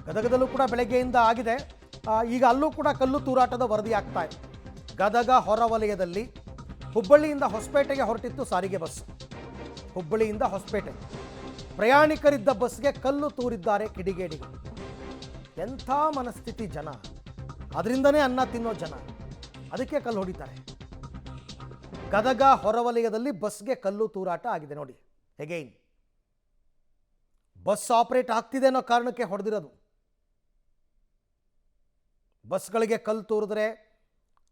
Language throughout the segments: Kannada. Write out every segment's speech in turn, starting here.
ಗದಗದಲ್ಲೂ ಕೂಡ ಬೆಳಗ್ಗೆಯಿಂದ ಆಗಿದೆ. ಈಗ ಅಲ್ಲೂ ಕೂಡ ಕಲ್ಲು ತೂರಾಟದ ವರದಿ ಆಗ್ತಾ ಇದೆ. ಗದಗ ಹೊರವಲಯದಲ್ಲಿ ಹುಬ್ಬಳ್ಳಿಯಿಂದ ಹೊಸಪೇಟೆಗೆ ಹೊರಟಿತ್ತು ಸಾರಿಗೆ ಬಸ್. ಹುಬ್ಬಳ್ಳಿಯಿಂದ ಹೊಸಪೇಟೆ ಪ್ರಯಾಣಿಕರಿದ್ದ ಬಸ್ಗೆ ಕಲ್ಲು ತೂರಿದ್ದಾರೆ ಕಿಡಿಗೇಡಿಗಳು. ಎಂಥ ಮನಸ್ಥಿತಿ ಜನ, ಅದರಿಂದನೇ ಅನ್ನ ತಿನ್ನೋ ಜನ, ಅದಕ್ಕೆ ಕಲ್ಲು ಹೊಡಿತಾರೆ. ಗದಗ ಹೊರವಲಯದಲ್ಲಿ ಬಸ್ಗೆ ಕಲ್ಲು ತೂರಾಟ ಆಗಿದೆ ನೋಡಿ. ಅಗೈನ್ ಬಸ್ ಆಪರೇಟ್ ಆಗ್ತಿದೆ ಅನ್ನೋ ಕಾರಣಕ್ಕೆ ಹೊಡೆದಿರೋದು. ಬಸ್ಗಳಿಗೆ ಕಲ್ಲು ತೂರಿದ್ರೆ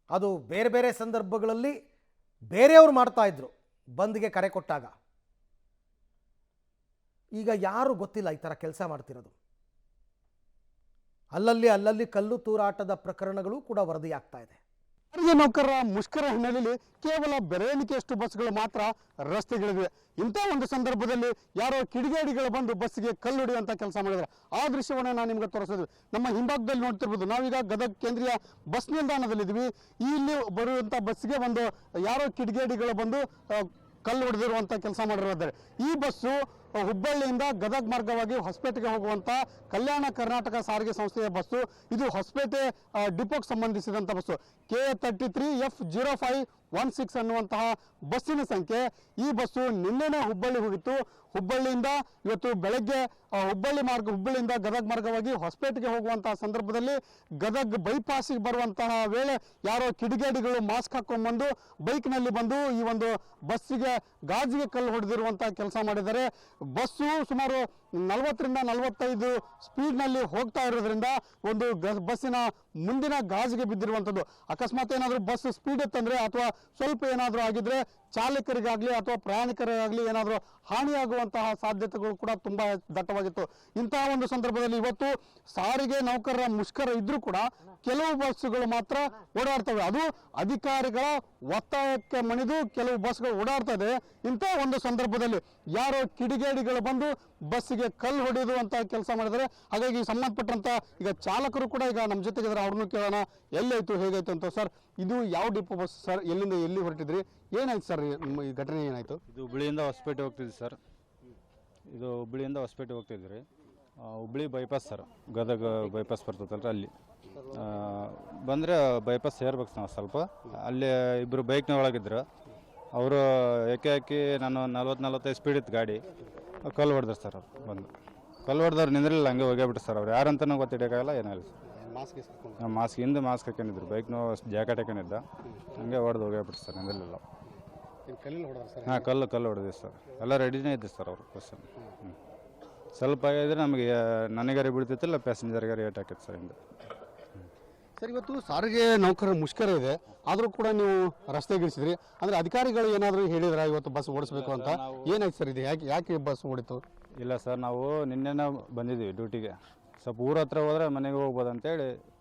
ಅದು ಬೇರೆ ಬೇರೆ ಸಂದರ್ಭಗಳಲ್ಲಿ ಬೇರೆಯವರು ಮಾಡ್ತಾ ಇದ್ರು ಬಂದ್ಗೆ ಕರೆ ಕೊಟ್ಟಾಗ. ಈಗ ಯಾರು ಗೊತ್ತಿಲ್ಲ ಈ ಥರ ಕೆಲಸ ಮಾಡ್ತಿರೋದು. ಅಲ್ಲಲ್ಲಿ ಕಲ್ಲು ತೂರಾಟದ ಪ್ರಕರಣಗಳು ಕೂಡ ವರದಿಯಾಗ್ತಾ ಇದೆ. ಸಾರಿಗೆ ನೌಕರರ ಮುಷ್ಕರ ಹಿನ್ನೆಲೆಯಲ್ಲಿ ಕೇವಲ ಬೆರಳಿಕೆಯಷ್ಟು ಬಸ್ಗಳು ಮಾತ್ರ ರಸ್ತೆಗಳಿವೆ. ಇಂಥ ಒಂದು ಸಂದರ್ಭದಲ್ಲಿ ಯಾರೋ ಕಿಡಿಗೇಡಿಗಳು ಬಂದು ಬಸ್ಸಿಗೆ ಕಲ್ಲು ಹೊಡೆಯುವಂಥ ಕೆಲಸ ಮಾಡಿದ್ದಾರೆ. ಆ ದೃಶ್ಯವನ್ನು ನಾನು ನಿಮಗೆ ತೋರಿಸಿದ್ವಿ. ನಮ್ಮ ಹಿಂಭಾಗದಲ್ಲಿ ನೋಡ್ತಿರ್ಬೋದು. ನಾವೀಗ ಗದಗ ಕೇಂದ್ರೀಯ ಬಸ್ ನಿಲ್ದಾಣದಲ್ಲಿದ್ದೀವಿ. ಇಲ್ಲಿ ಬರುವಂಥ ಬಸ್ಸಿಗೆ ಒಂದು ಯಾರೋ ಕಿಡಿಗೇಡಿಗಳು ಬಂದು ಕಲ್ಲು ಹೊಡೆದಿರುವಂಥ ಕೆಲಸ ಮಾಡಿರೋದ್ದಾರೆ. ಈ ಬಸ್ಸು ಹುಬ್ಬಳ್ಳಿಯಿಂದ ಗದಗ ಮಾರ್ಗವಾಗಿ ಹೊಸಪೇಟೆಗೆ ಹೋಗುವಂಥ ಕಲ್ಯಾಣ ಕರ್ನಾಟಕ ಸಾರಿಗೆ ಸಂಸ್ಥೆಯ ಬಸ್ಸು. ಇದು ಹೊಸಪೇಟೆ ಡಿಪೋಗೆ ಸಂಬಂಧಿಸಿದಂಥ ಬಸ್ಸು. K33F0516 ಅನ್ನುವಂತಹ ಬಸ್ಸಿನ ಸಂಖ್ಯೆ. ಈ ಬಸ್ಸು ನಿನ್ನೆನೇ ಹುಬ್ಬಳ್ಳಿ ಹೋಗಿತ್ತು. ಹುಬ್ಬಳ್ಳಿಯಿಂದ ಇವತ್ತು ಬೆಳಗ್ಗೆ ಹುಬ್ಬಳ್ಳಿಯಿಂದ ಗದಗ ಮಾರ್ಗವಾಗಿ ಹೊಸಪೇಟೆಗೆ ಹೋಗುವಂತಹ ಸಂದರ್ಭದಲ್ಲಿ ಗದಗ ಬೈಪಾಸಿಗೆ ಬರುವಂತಹ ವೇಳೆ ಯಾರೋ ಕಿಡಿಗೇಡಿಗಳು ಮಾಸ್ಕ್ ಹಾಕೊಂಡ್ಬಂದು ಬೈಕ್ನಲ್ಲಿ ಬಂದು ಈ ಒಂದು ಬಸ್ಸಿಗೆ ಗಾಜಿಗೆ ಕಲ್ಲು ಹೊಡೆದಿರುವಂಥ ಕೆಲಸ ಮಾಡಿದ್ದಾರೆ. ಬಸ್ಸು ಸುಮಾರು 40ರಿಂದ 45 ಸ್ಪೀಡ್ನಲ್ಲಿ ಹೋಗ್ತಾ ಇರೋದ್ರಿಂದ ಒಂದು ಬಸ್ಸಿನ ಮುಂದಿನ ಗಾಜಿಗೆ ಬಿದ್ದಿರುವಂಥದ್ದು. ಅಕಸ್ಮಾತ್ ಏನಾದರೂ ಬಸ್ ಸ್ಪೀಡ್ ಇತ್ತಂದರೆ ಅಥವಾ ಸ್ವಲ್ಪ ಏನಾದರೂ ಆಗಿದ್ರೆ ಚಾಲಕರಿಗಾಗಲಿ ಅಥವಾ ಪ್ರಯಾಣಿಕರಿಗಾಗಲಿ ಏನಾದರೂ ಹಾನಿಯಾಗುವಂತಹ ಸಾಧ್ಯತೆಗಳು ಕೂಡ ತುಂಬ ದಟ್ಟವಾಗಿತ್ತು. ಇಂತಹ ಒಂದು ಸಂದರ್ಭದಲ್ಲಿ ಇವತ್ತು ಸಾರಿಗೆ ನೌಕರರ ಮುಷ್ಕರ ಇದ್ರೂ ಕೂಡ ಕೆಲವು ಬಸ್ಸುಗಳು ಮಾತ್ರ ಓಡಾಡ್ತವೆ. ಅದು ಅಧಿಕಾರಿಗಳ ಒತ್ತಾಯಕ್ಕೆ ಮಣಿದು ಕೆಲವು ಬಸ್ಗಳು ಓಡಾಡ್ತಾ ಇದೆ. ಇಂತಹ ಒಂದು ಸಂದರ್ಭದಲ್ಲಿ ಯಾರೋ ಕಿಡಿಗೇಡಿಗಳು ಬಂದು ಬಸ್ಸಿಗೆ ಕಲ್ಲು ಹೊಡೆಯುವುದು ಅಂತ ಕೆಲಸ ಮಾಡಿದರೆ. ಹಾಗಾಗಿ ಸಂಬಂಧಪಟ್ಟಂತ ಈಗ ಚಾಲಕರು ಕೂಡ ಈಗ ನಮ್ಮ ಜೊತೆಗಿದ್ದಾರೆ. ಅವ್ರನ್ನೂ ಕೇಳೋಣ, ಎಲ್ಲಾಯ್ತು ಹೇಗಾಯ್ತು ಅಂತ. ಸರ್, ಇದು ಯಾವ ಡಿಪೋ ಬಸ್ ಸರ್? ಎಲ್ಲಿಂದ ಎಲ್ಲಿ ಹೊರಟಿದ್ರಿ? ಏನಾಯ್ತು ಸರ್ ಈ ಘಟನೆ ಏನಾಯ್ತು? ಇದು ಹುಬ್ಬಳ್ಳಿಯಿಂದ ಹೊಸಪೇಟೆ ಹೋಗ್ತಿದ್ವಿ ಸರ್. ಇದು ಹುಬ್ಬಳ್ಳಿಯಿಂದ ಹೊಸಪೇಟೆ ಹೋಗ್ತಿದ್ರಿ. Hubli bypass sir, Gadag bypass ಬರ್ತದಲ್ರಿ, ಅಲ್ಲಿ ಬಂದರೆ ಬೈಪಾಸ್ ಸೇರ್ಬೇಕು ನಾವು ಸ್ವಲ್ಪ. ಅಲ್ಲಿ ಇಬ್ಬರು ಬೈಕ್ನ ಒಳಗಿದ್ರು. ಅವರು ಏಕೆ ನಾನು 40-45 ಸ್ಪೀಡ್ ಇತ್ತು ಗಾಡಿ. ಕಲ್ಲು ಹೊಡೆದ್ರು ಸರ್. ಅವ್ರು ಬಂದು ಕಲ್ಲು ಹೊಡೆದವ್ರು ನಿಂದ್ರಿಲ್ಲ, ಹಂಗೆ ಹೋಗ್ಯಾಬಿಟ್ಟು ಸರ್. ಅವ್ರು ಯಾರಂತನೂ ಗೊತ್ತಿಡೋಕ್ಕಾಗಲ್ಲ, ಏನಾಗಲ್ಲ ಸರ್. ಮಾಸ್ಕ್ ಹಿಂದೆ ಮಾಸ್ಕ್ ಹಾಕೊಂಡಿದ್ರು, ಬೈಕ್ನೂ ಜಾಕೆಟ್ ಹಾಕೊಂಡಿದ್ದ. ಹಂಗೆ ಹೊಡೆದು ಹೋಗ್ಯಾಬಿಟ್ಟು ಸರ್, ನಿಂದಿರಲಿಲ್ಲ. ಹಾಂ, ಕಲ್ಲು ಹೊಡೆದಿವಿ ಸರ್. ಎಲ್ಲ ರೆಡಿನೇ ಇದ್ದೆ ಸರ್ ಅವರು ಬಸ್. ಸ್ವಲ್ಪ ಆಗಿದ್ರೆ ನಮಗೆ ನನಗಾರಿ ಬೀಳ್ತಿತ್ತಿಲ್ಲ, ಪ್ಯಾಸೆಂಜರ್ಗಾರಿ ಏಟ್ ಹಾಕಿತ್ತು ಸರ್ ಹಿಂದೆ. ಸರ್, ಇವತ್ತು ಸಾರಿಗೆ ನೌಕರರ ಮುಷ್ಕರ ಇದೆ, ಆದರೂ ಕೂಡ ನೀವು ರಸ್ತೆಗಿಳಿಸಿದ್ರಿ. ಅಂದರೆ ಅಧಿಕಾರಿಗಳು ಏನಾದರೂ ಹೇಳಿದ್ರ ಇವತ್ತು ಬಸ್ ಓಡಿಸ್ಬೇಕು ಅಂತ? ಏನಾಯ್ತು ಸರ್ ಇದು? ಯಾಕೆ ಬಸ್ ಓಡಿತು? ಇಲ್ಲ ಸರ್, ನಾವು ನಿನ್ನೆನೇ ಬಂದಿದ್ದೀವಿ ಡ್ಯೂಟಿಗೆ. ಸ್ವಲ್ಪ ಊರ ಹತ್ರ ಹೋದ್ರೆ ಮನೆಗೆ ಹೋಗ್ಬೋದು ಅಂತೇಳಿ